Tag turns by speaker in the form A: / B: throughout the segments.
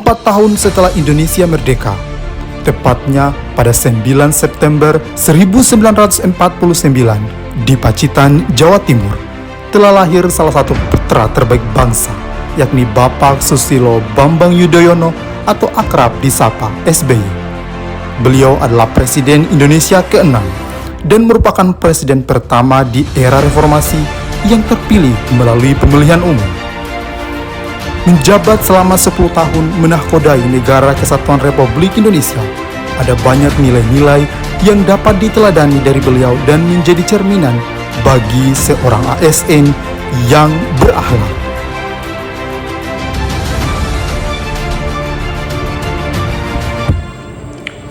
A: 4 tahun setelah Indonesia merdeka, tepatnya pada 9 September 1949 di Pacitan, Jawa Timur, telah lahir salah satu putra terbaik bangsa, yakni Bapak Susilo Bambang Yudhoyono atau akrab disapa SBY. Beliau adalah Presiden Indonesia ke-6 dan merupakan presiden pertama di era reformasi yang terpilih melalui pemilihan umum. Menjabat selama 10 tahun menahkodai Negara Kesatuan Republik Indonesia, ada banyak nilai-nilai yang dapat diteladani dari beliau dan menjadi cerminan bagi seorang ASN yang berakhlak.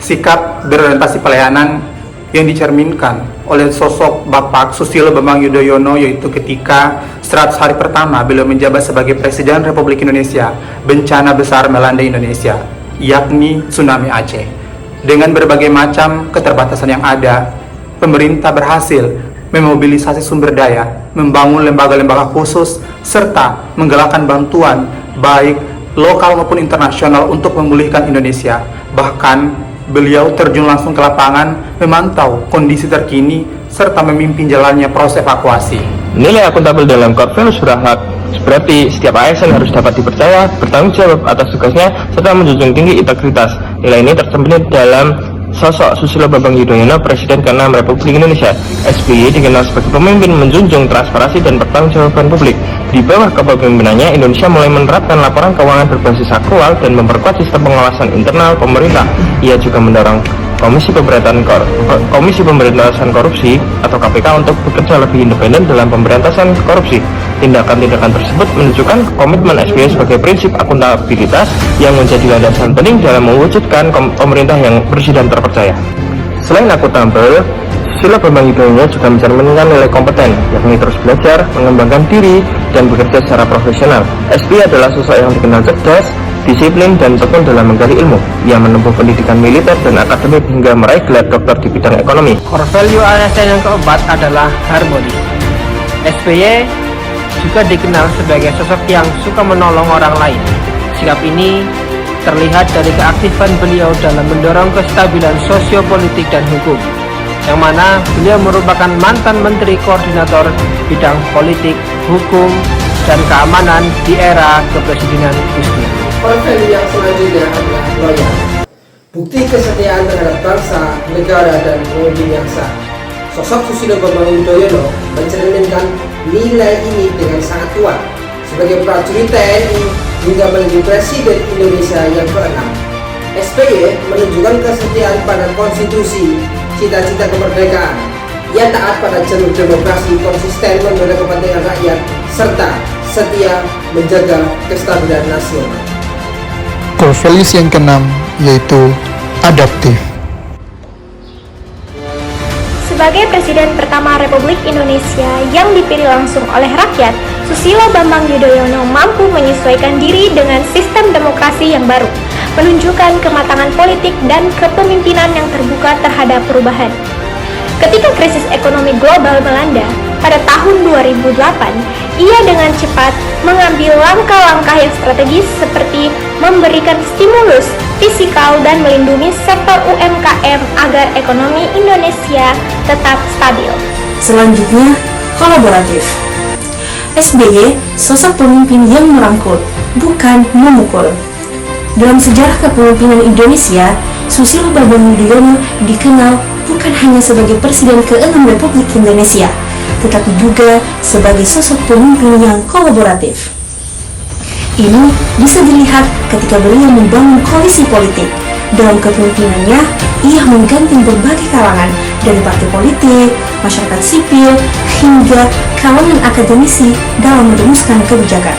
B: Sikap berorientasi pelayanan yang dicerminkan oleh sosok Bapak Susilo Bambang Yudhoyono, yaitu ketika 100 hari pertama beliau menjabat sebagai Presiden Republik Indonesia, bencana besar melanda Indonesia, yakni tsunami Aceh. Dengan berbagai macam keterbatasan yang ada, pemerintah berhasil memobilisasi sumber daya, membangun lembaga-lembaga khusus, serta menggalakkan bantuan baik lokal maupun internasional untuk memulihkan Indonesia. Bahkan beliau terjun langsung ke lapangan, memantau kondisi terkini, serta memimpin jalannya proses evakuasi.
C: Nilai akuntabel dalam core values berakhlak berarti setiap ASN harus dapat dipercaya, bertanggung jawab atas tugasnya, serta menjunjung tinggi integritas. Nilai ini tercermin dalam sosok Susilo Bambang Yudhoyono, Presiden ke-6 Republik Indonesia. SBY dikenal sebagai pemimpin menjunjung transparansi dan pertanggungjawaban publik. Di bawah kepemimpinannya, Indonesia mulai menerapkan laporan keuangan berbasis akrual dan memperkuat sistem pengawasan internal pemerintah. Ia juga mendorong Komisi Pemberantasan Korupsi atau KPK untuk bekerja lebih independen dalam pemberantasan korupsi. Tindakan-tindakan tersebut menunjukkan komitmen SBY sebagai prinsip akuntabilitas yang menjadi landasan penting dalam mewujudkan pemerintah yang bersih dan terpercaya. Selain akuntabel, Susilo Bambang Yudhoyono juga mencerminkan nilai kompeten, yakni terus belajar, mengembangkan diri, dan bekerja secara profesional. SBY adalah sosok yang dikenal cerdas, disiplin, dan tekun dalam menggali ilmu. Ia menempuh pendidikan militer dan akademik hingga meraih gelar doktor di bidang ekonomi.
D: Core value ASN yang keempat adalah harmoni. SBY juga dikenal sebagai sosok yang suka menolong orang lain. Sikap ini terlihat dari keaktifan beliau dalam mendorong kestabilan sosiopolitik dan hukum, yang mana beliau merupakan mantan Menteri Koordinator Bidang Politik, Hukum, dan Keamanan di era kepresidenan Gus Dur.
E: Core value yang selanjutnya adalah loyal. Bukti kesetiaan terhadap bangsa, negara, dan pemimpin yang sah. Sosok Susilo Bambang Yudhoyono mencerminkan nilai ini dengan sangat kuat sebagai prajurit TNI hingga menjadi Presiden Indonesia yang ke-6. SBY menunjukkan kesetiaan pada konstitusi, cita-cita kemerdekaan. Ia taat pada jalur demokrasi, konsisten membela kepentingan rakyat, serta setia menjaga kestabilan nasional.
A: Core values yang ke-6 yaitu adaptif.
F: Sebagai Presiden pertama Republik Indonesia yang dipilih langsung oleh rakyat, Susilo Bambang Yudhoyono mampu menyesuaikan diri dengan sistem demokrasi yang baru, menunjukkan kematangan politik dan kepemimpinan yang terbuka terhadap perubahan. Ketika krisis ekonomi global melanda pada tahun 2008, ia dengan cepat mengambil langkah-langkah yang strategis seperti memberikan stimulus fiskal dan melindungi sektor UMKM agar ekonomi Indonesia tetap stabil.
G: Selanjutnya, kolaboratif. SBY sosok pemimpin yang merangkul, bukan memukul. Dalam sejarah kepemimpinan Indonesia, Susilo Bambang Yudhoyono dikenal bukan hanya sebagai Presiden ke-6 Republik Indonesia, tetapi juga sebagai sosok pemimpin yang kolaboratif. Ini bisa dilihat ketika beliau membangun koalisi politik. Dalam kepemimpinannya, ia menggandeng berbagai kalangan, dari partai politik, masyarakat sipil, hingga kalangan akademisi dalam merumuskan kebijakan.